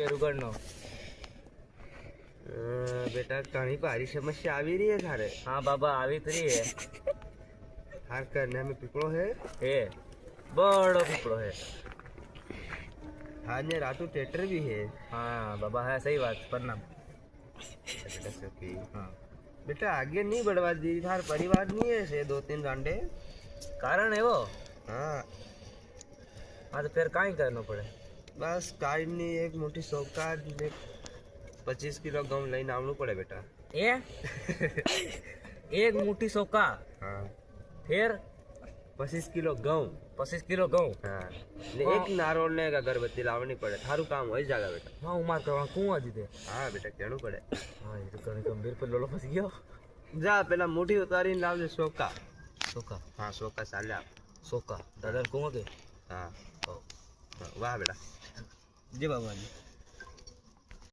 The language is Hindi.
रुगड़नो बेटा घनी भारी समस्या आ रही है थारे। हाँ बाबा आवी तरी है। थार करने में पिपड़ो है बड़ो पिपड़ो है। थार ने रातू ट्रैक्टर भी है। हाँ बाबा है सही बात प्रणाम। बेटा सखी हाँ बेटा आगे नहीं बढ़वा दी थार परिवार नहीं है से 2-3 गांडे कारण है वो। हाँ हाँ तो फिर काई करना पड़े। बस काई नहीं एक मोटी सौका 25 किलो गम लઈને આવવું પડે बेटा। एक मुट्ठी सोका हाँ फिर 25 किलो गम 25 किलो घઉં। हाँ ने एक नारोल ने अगरबत्ती लावनी पड़े थारू काम हो जाएगा बेटा। हाँ उमार करवा कुआं दीदे। हाँ बेटा कहणु पड़े। हाँ ये तो कहीं गंभीर पर लोलो फंस गयो। जा पहला मुट्ठी उतारी लावजे सोका। सोका हाँ सोका चाल्या। सोका दादा कुआं के। हाँ ओ वाह बेटा। जी बाबा जी।